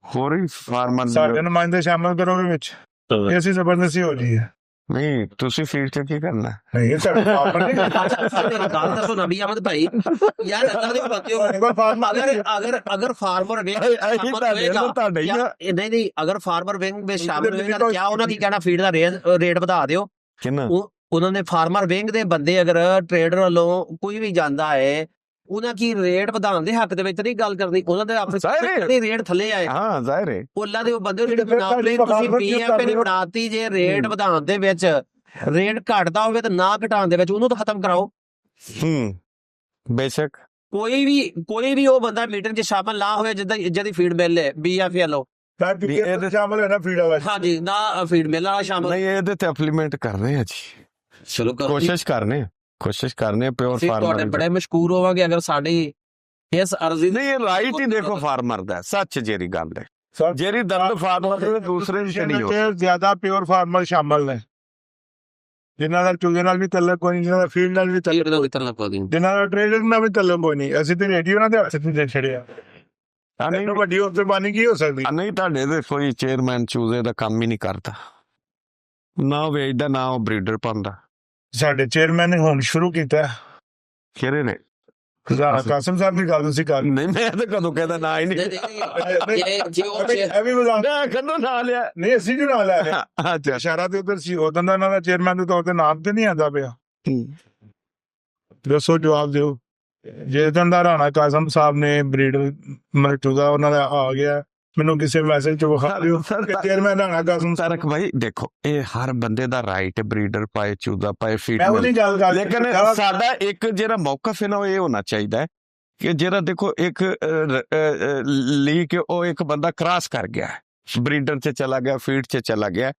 हो रही फार्मर ਸਾਡੇ ਨੁਮਾਇੰਦੇ ਸ਼ਾਮਲ ਕਰੋਗੇ ਵਿੱਚ? ਇਹ ਅਸੀਂ ਜ਼ਬਰਦਸਤੀ ਹੋ ਰਹੀ ਹੈ। नहीं तुसी फील्ड च की करना ਨਹੀਂ ਸਾਡੇ ਫਾਰਮਰ ਨਹੀਂ ਗੱਲ ਦੱਸੋ ਨਬੀ ਅਹਿਮਦ ਭਾਈ, ਯਾਰ ਅੱਲਾਹ ਦੇ ਬੰਦੇ ਹੋ। ਇੱਕ ਵਾਰ ਫਾਰਮਰ अगर फार्मर विंग नहीं अगर फार्मर विंग में शामिल होएगा तो क्या उन्होंने कहना फीड का रेट ਵਧਾ ਦਿਓ। ਉਹਨਾਂ ਨੇ ਫਾਰਮਰ ਵਿੰਗ ਦੇ ਬੰਦੇ ਅਗਰ ਟ੍ਰੇਡਰ ਵੱਲੋਂ ਕੋਈ ਵੀ ਜਾਂਦਾ ਹੈ ਉਹਨਾਂ ਕੀ ਰੇਟ ਵਧਾਉਣ ਦੇ ਹੱਕ ਦੇ ਵਿੱਚ ਨਹੀਂ ਗੱਲ ਕਰਨੀ, ਉਹਨਾਂ ਦੇ ਆਪਣੇ ਰੇਟ ਥੱਲੇ ਆਏ। ਹਾਂ ਜ਼ਾਹਿਰ ਹੈ ਉਹਨਾਂ ਦੇ ਬੰਦੇ ਜਿਹੜੇ ਬਣਾਉਂਦੇ ਤੁਸੀਂ BFA ਨੇ ਬਣਾਤੀ ਜੇ ਰੇਟ ਵਧਾਉਣ ਦੇ ਵਿੱਚ ਰੇਟ ਘਟਦਾ ਹੋਵੇ ਤਾਂ ਨਾ ਘਟਾਉਣ ਦੇ ਵਿੱਚ ਉਹਨੂੰ ਤਾਂ ਖਤਮ ਕਰਾਓ। ਬੇਸ਼ੱਕ ਕੋਈ ਵੀ ਉਹ ਬੰਦਾ ਮੀਟਿੰਗ 'ਚ ਸ਼ਾਮਲ ਨਾ ਹੋਵੇ ਜਿਹਦੀ ਫੀਡ ਮਿਲ ਹੈ BFA ਵੱਲੋਂ। ਸ਼ਾਮਲ ਹੈ ਨਾ ਫੀਡ ਵਾਲਾ? ਹਾਂਜੀ ਨਾ ਫੀਡ ਮਿਲ ਵਾਲਾ ਸ਼ਾਮਲ ਨਹੀਂ, ਇਹਦੇ ਤੇ ਇੰਪਲੀਮੈਂਟ ਕਰ ਰਹੇ ਆ ਜੀ, ਚਲੋ ਕੋਸ਼ਿਸ਼ ਕਰਨੇ ਪਿਓਰ ਤੁਹਾਡੇ ਬੜੇ ਮਸ਼ਕੂਰ ਹੋਵਾਂਗੇ ਅਗਰ ਸਾਡੀ ਇਸ ਅਰਜ਼ੀ ਨਹੀਂ। ਇਹ ਰਾਈਟ ਹੀ ਦੇਖੋ ਫਾਰਮਰ ਦਾ, ਸੱਚ ਜਿਹੜੀ ਗੱਲ ਹੈ ਜਿਹੜੀ ਦਰਦ ਫਾਰਮਰ ਦੇ ਦੂਸਰੇ ਵਿੱਚ ਨਹੀਂ ਹੋ। ਜ਼ਿਆਦਾ ਪਿਓਰ ਫਾਰਮਰ ਸ਼ਾਮਲ ਨੇ ਜਿਨ੍ਹਾਂ ਦਾ ਚੁਗੇ ਨਾਲ ਵੀ ਤਲਕ ਕੋਈ ਨਹੀਂ, ਜਿਨ੍ਹਾਂ ਦਾ ਫੀਲਡ ਨਾਲ ਵੀ ਤਲਕ ਕੋਈ ਨਹੀਂ, ਜਿਨ੍ਹਾਂ ਦਾ ਟ੍ਰੇਡਰ ਨਾਲ ਵੀ ਤਲਕ ਕੋਈ ਨਹੀਂ। ਅਸੀਂ ਤੇ ਰੇਡੀਓ ਨਾਲ ਦੇ ਹੱਥ ਤੇ ਦੇ ਛੜਿਆ। ਨਹੀਂ ਵੱਡੀ ਕੁਰਬਾਨੀ ਕੀ ਹੋ ਸਕਦੀ? ਨਹੀਂ ਤੁਹਾਡੇ ਦੇ ਕੋਈ ਚੇਅਰਮੈਨ ਚੂਜ਼ੇ ਦਾ ਕੰਮ ਹੀ ਨਹੀਂ ਕਰਦਾ, ਨਾ ਵੇਚਦਾ ਨਾ ਉਹ ਬਰੀਡਰ ਪਾਉਂਦਾ। ਸਾਡੇ ਚੇਅਰਮੈਨ ਨੇ ਹੁਣ ਸ਼ੁਰੂ ਕੀਤਾ। ਕਿਹੜੇ ਨੇ? ਕਾਸਮ ਸਾਹਿਬ ਦੀ ਗੱਲ ਤੁਸੀਂ ਕਰ। ਨਹੀਂ ਮੈਂ ਤਾਂ ਕਦੋਂ ਕਹਿੰਦਾ ਨਾ ਹੀ ਨਹੀਂ, ਇਹ ਵੀ ਬਜ਼ਾਰ ਕਦੋਂ ਨਾ ਲਿਆ। ਨਹੀਂ ਅਸੀਂ ਜੋ ਨਾ ਲਿਆ ਅੱਛਾ ਇਸ਼ਾਰਾ ਤੇ ਉਧਰ ਸੀ ਉਦੋਂ ਦਾ ਇਹਨਾਂ ਦਾ ਚੇਅਰਮੈਨ ਦੇ ਤੌਰ ਤੇ ਨਾਮ ਤੇ ਨਹੀਂ ਆਉਂਦਾ ਪਿਆ। ਦੱਸੋ ਜਵਾਬ ਦਿਓ। ਜੇ ਦਾ ਰਾਣਾ ਕਾਸਮ ਸਾਹਿਬ ਨੇ ਬਰੀਡਰ ਮਰਚੂਗਾ ਉਹਨਾਂ ਦਾ ਆ ਗਿਆ, ਮੈਨੂੰ ਕਿਸੇ ਮੈਸੇਜ ਚ ਵਿਖਾ ਦਿਓ ਚੇਅਰਮੈਨ ਰਾਣਾ ਕਾਸਮ। ਤਾਰਕ ਭਾਈ ਦੇਖੋ ਇਹ ਹਰ ਬੰਦੇ ਦਾ ਰਾਈਟ ਹੈ, ਬਰੀਡਰ ਪਾਏ ਚੂਜ਼ਾ ਪਾਏ ਫੀਡ, ਮੈਂ ਉਹਦੀ ਗੱਲ ਕਰ। ਲੇਕਿਨ ਸਾਡਾ ਇੱਕ ਜਿਹੜਾ ਮੌਕਫ ਹੈ ਨਾ ਉਹ ਇਹ ਹੋਣਾ ਚਾਹੀਦਾ ਹੈ ਕਿ ਜਿਹੜਾ ਦੇਖੋ ਇੱਕ ਲੀਕ ਉਹ ਇੱਕ ਬੰਦਾ ਕ੍ਰਾਸ ਕਰ ਗਿਆ, ਬਰੀਡਰ ਚ ਚਲਾ ਗਿਆ, ਫੀਡ ਚ ਚਲਾ ਗਿਆ,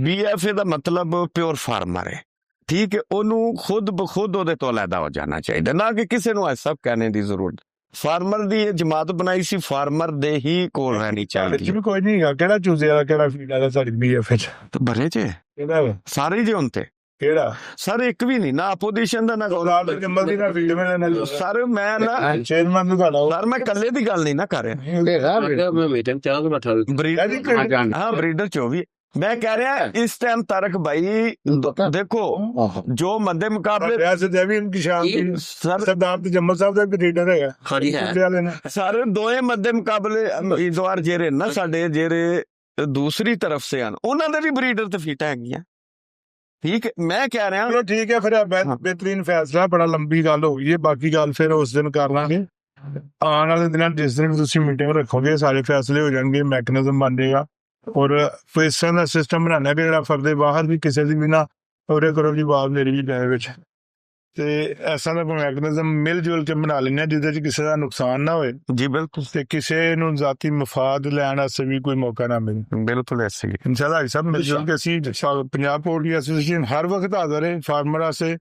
BFA ਦਾ ਮਤਲਬ ਪਿਓਰ ਫਾਰਮਰ ਹੈ, ਠੀਕ ਹੈ। ਉਹਨੂੰ ਖੁਦ ਬਖੁਦ ਉਹਦੇ ਤੋਂ ਅਲੱਗਾ ਹੋ ਜਾਣਾ ਚਾਹੀਦਾ, ਨਾ ਕਿ ਕਿਸੇ ਨੂੰ ਇਹ ਸਭ ਕਹਿਣੇ ਦੀ ਜ਼ਰੂਰਤ। ਫਾਰਮਰ ਦੀ ਇਹ ਜਮਾਤ ਬਣਾਈ ਸੀ, ਫਾਰਮਰ ਦੇ ਹੀ ਕੋਲ ਰਹਿਣੀ ਚਾਹੀਦੀ ਵੀ ਕੋਈ ਨਹੀਂ ਹੈਗਾ ਕਿਹੜਾ ਚੂਜ਼ੇ ਵਾਲਾ ਕਿਹੜਾ ਫੀਡ ਵਾਲਾ ਸਾਡੀ BFA ਚ ਤੇ ਬਰੇ ਚ ਕਿਹੜਾ ਵਾ? ਸਾਰੇ ਜੇ ਹੁਣ ਤੇ ਕਿਹੜਾ ਸਰ ਇੱਕ ਵੀ ਨਹੀਂ, ਨਾ ਆਪੋਜੀਸ਼ਨ ਦਾ ਨਾ ਰਾਤ ਦੇ ਜੰਮਲ ਦੀ ਨਾ ਫੀਡ ਮੈਂ ਸਰ ਮੈਂ ਨਾ ਚੇਅਰਮੈਨ ਨੂੰ ਤੁਹਾਡਾ ਸਰ ਮੈਂ ਇਕੱਲੇ ਦੀ ਗੱਲ ਨਹੀਂ ਨਾ ਕਰ ਰਿਹਾ, ਮੈਂ ਮੀਟਿੰਗ ਚਾਹਾਂ ਤੋਂ ਬੈਠਾ ਬਰੀਡਰ ਹਾਂ ਬਰੀਡਰ 24 ਮੈਂ ਕਹਿ ਰਿਹਾ ਇਸ ਟਾਈਮ ਤੱਕ ਭਾਈ ਦੇਖੋ ਜੋ ਮੱਦੇ ਮੁਕਾਬਲੇ ਰਿਆਸਤ ਹੈ ਵੀ ਇਨਕੀ ਸ਼ਾਨ ਦੀ ਸਰ ਸਰਦਾਰ ਤੇ ਜੰਮਲ ਸਾਹਿਬ ਦਾ ਵੀ ਰੀਡਰ ਹੈਗਾ ਹਾਂਜੀ ਹੈ ਚੂਜ਼ੇ ਵਾਲੇ ਨੇ ਸਾਰੇ ਦੋਏ ਮੱਦੇ ਮੁਕਾਬਲੇ ਉਮੀਦਵਾਰ ਜਿਹੜੇ ਨਾ ਸਾਡੇ ਜਿਹੜੇ ਦੂਸਰੀ ਤਰਫ ਸੇ ਹਨ ਉਹਨਾਂ ਦੇ ਵੀ ਬਰੀਡਰ ਤੇ ਫੀਟਾਂ ਹੈਗੀਆਂ, ਠੀਕ ਹੈ। ਮੈਂ ਕਹਿ ਰਿਹਾ ਚਲੋ ਠੀਕ ਹੈ, ਫਿਰ ਇਹ ਬਿਹਤਰੀਨ ਫੈਸਲਾ, ਬੜਾ ਲੰਬੀ ਗੱਲ ਹੋ ਗਈ ਹੈ, ਬਾਕੀ ਗੱਲ ਫਿਰ ਉਸ ਦਿਨ ਕਰ ਲਾਂਗੇ। ਆਉਣ ਵਾਲੇ ਦਿਨਾਂ ਜਿਸ ਦਿਨ ਤੁਸੀਂ ਮੀਟਿੰਗ ਰੱਖੋਗੇ ਸਾਰੇ ਫੈਸਲੇ ਹੋ ਜਾਣਗੇ, ਮੈਕੈਨਿਜ਼ਮ ਬਣ ਜਾਏਗਾ ਔਰ ਫਿਰ ਇਸ ਤਰ੍ਹਾਂ ਦਾ ਸਿਸਟਮ ਬਣਾਉਣਾ ਕਿ ਜਿਹੜਾ ਫਰਦੇ ਬਾਹਰ ਵੀ ਕਿਸੇ ਦੀ ਵੀ ਨਾ ਉਹਦੇ ਕਰੋ ਜੀ ਬਾਤ ਮੇਰੀ ਵੀ ਜਾਏ ਵਿੱਚ, ਤੇ ਐਸਾ ਦਾ ਮੈਕੈਨਿਜ਼ਮ ਮਿਲ ਜੁਲ ਕੇ ਬਣਾ ਲੈਂਦੇ ਹਾਂ ਜਿਹਦੇ 'ਚ ਕਿਸੇ ਦਾ ਨੁਕਸਾਨ ਨਾ ਹੋਏ ਜੀ ਬਿਲਕੁਲ ਤੇ ਕਿਸੇ ਨੂੰ ਜ਼ਾਤੀ ਮਫਾਦ ਲੈਣ ਵਾਸਤੇ ਵੀ ਕੋਈ ਮੌਕਾ ਨਾ ਮਿਲੇ। ਬਿਲਕੁਲ ਐਸੇ ਹੀ ਇਨਸ਼ਾਅੱਲਾ ਇਹ ਸਭ ਮਿਲ ਜੁਲ ਕੇ ਅਸੀਂ ਪੰਜਾਬ ਪੋਲਟਰੀ ਐਸੋਸੀਏਸ਼ਨ ਹਰ ਵਕਤ ਹਾਜ਼ਰ ਹੈ ਫਾਰਮਰ ਵਾਸਤੇ।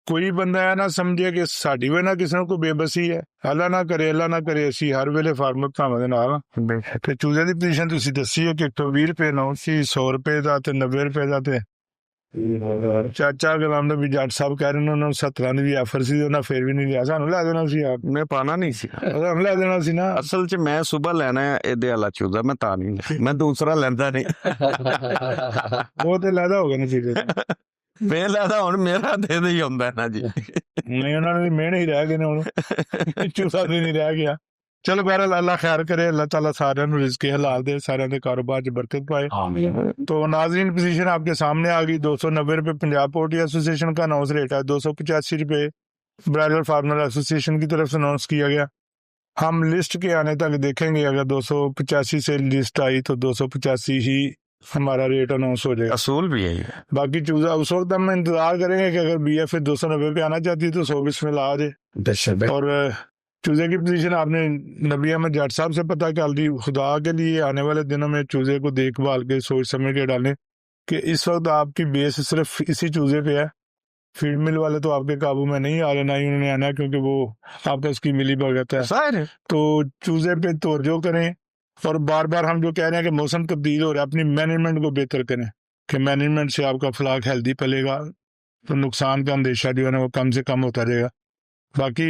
ਕੋਈ ਬੰਦਾ ਇਹ ਨਾ ਸਮਝੇ ਕਿ ਸਾਡੀ ਵਜ੍ਹਾ ਨਾਲ ਕਿਸੇ ਨੂੰ ਕੋਈ ਬੇਬਸੀ ਹੈ, ਅੱਲਾ ਨਾ ਕਰੇ ਅਸੀਂ ਹਰ ਵੇਲੇ ਫਾਰਮਰ ਭਰਾਵਾਂ ਦੇ ਨਾਲ ਹਾਂ। ਤੇ ਚੂਜ਼ੇ ਦੀ ਪੋਜੀਸ਼ਨ ਤੁਸੀਂ ਦੱਸੀ ਹੈ ਕਿ 120 ਰੁਪਏ ਨੋਟ ਸੀ, 100 ਰੁਪਏ ਦਾ ਤੇ 90 ਰੁਪਏ ਦਾ, ਤੇ ਚਾਚਾ ਗੁਲਾਮ ਨਬੀ ਜੱਟ ਸਾਹਿਬ ਕਹਿ ਰਹੇ ਨੇ ਉਹਨਾਂ ਨੂੰ 17 ਦੀ ਵੀ ਆਫਰ ਸੀ, ਉਹਨਾਂ ਫੇਰ ਵੀ ਨਹੀਂ ਲਿਆ, ਸਾਨੂੰ ਲੈ ਦੇਣਾ ਸੀ ਆਪ, ਮੈਂ ਪਾਣਾ ਨਹੀਂ ਸੀ ਸਾਨੂੰ ਲੈ ਦੇਣਾ ਸੀ ਨਾ। ਅਸਲ 'ਚ ਮੈਂ ਸੁਬਾ ਲੈਣਾ ਹੈ ਇਹਦੇ ਵਾਲਾ ਚੂਜ਼ਾ, ਮੈਂ ਤਾਂ ਨਹੀਂ ਲਿਆ, ਮੈਂ ਦੂਸਰਾ ਲੈਂਦਾ ਨਹੀਂ ਉਹ ਤੇ ਲੈਦਾ ਹੋ ਗਿਆ ਨਾ ਚੀਜ਼ ਮੈਂ ਲੈਦਾ ਹੁਣ ਮੇਰਾ ਦੇ ਦੇ ਹੀ ਹੁੰਦਾ ਨਾ ਜੀ। ਨਹੀਂ ਉਹਨਾਂ ਨੇ ਮਿਹਨ ਹੀ ਰਹਿ ਗਏ ਨੇ ਹੁਣ, ਚੂਜ਼ਾ ਵੀ ਨਹੀਂ ਰਹਿ ਗਿਆ। ਚਲੋ ਬਹਿਰਹਾਲ ਅੱਲਾ ਖੈਰ करे, अल्लाह ताला सारे रिज़्क़ हलाल दे, सारे के कारोबार च बरकत पाए। तो नाज़रीन पोजीशन आपके सामने आ गई। 290 रुपये पंजाब पोल्ट्री एसोसिएशन का अनाउंस रेट है, 285 रुपये ब्रायलर फार्मर एसोसिएशन की तरफ से अनाउंस किया गया। हम लिस्ट के आने तक देखेंगे, अगर 285 से लिस्ट आई तो 285 ही हमारा रेट अनाउंस हो जाएगा। असूल भी यही है। बाकी चूजा उस वक्त हम इंतजार करेंगे कि अगर BFA 290 पे आना चाहती है तो 100 बिस्मिल्लाह आ जाए। और चूजे की पोजीशन आपने नबी अहमद जाट साहब से पता कर ली। खुदा के लिए आने वाले दिनों में चूजे को देखभाल के सोच समझ के डालें कि इस वक्त आपकी बेस सिर्फ इसी चूजे पे है। फीड मिल वाले तो आपके काबू में नहीं आ रहे, ना ही उन्होंने आना, क्योंकि वो आपका उसकी मिली भगत है। तो चूजे पे तवज्जो करें और बार बार हम जो कह रहे हैं कि मौसम तब्दील हो रहा है, अपनी मैनेजमेंट को बेहतर करें कि मैनेजमेंट से आपका फ्लाक हेल्दी पलेगा तो नुकसान का अंदेशा जो है ना वो कम से कम होता रहेगा। बाकी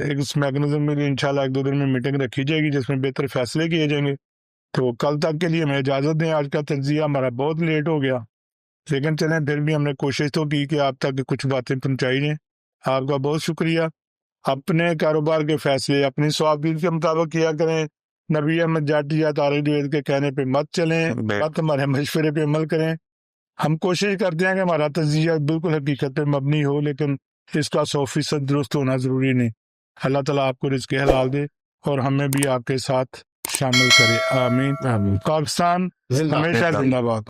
एक उस मैकेनिज्म में इंशाल्लाह 1-2 दिन में मीटिंग रखी जाएगी जिसमें बेहतर फैसले किए जाएंगे। तो कल तक के लिए हमें इजाज़त दें, आज का तज्जिया हमारा बहुत लेट हो गया, लेकिन चलें फिर भी हमने कोशिश तो की कि आप तक कुछ बातें पहुँचाई जाएँ। आपका बहुत शुक्रिया। अपने कारोबार के फैसले अपनी स्वाबीन के मुताबिक किया करें। नबी अहमद जाट या तारिक द्विवेदी के कहने पे मत चलें, मत हमारे मशवरे पे अमल करें। हम कोशिश करते हैं कि हमारा तज्जिया बिल्कुल हकीकत पे मबनी हो, लेकिन इसका 100% दुरुस्त होना ज़रूरी नहीं। अल्लाह ताला आपको रिज़्क़ हलाल दे और हमें भी आपके साथ शामिल करे। आमीन। पाकिस्तान हमेशा जिंदाबाद।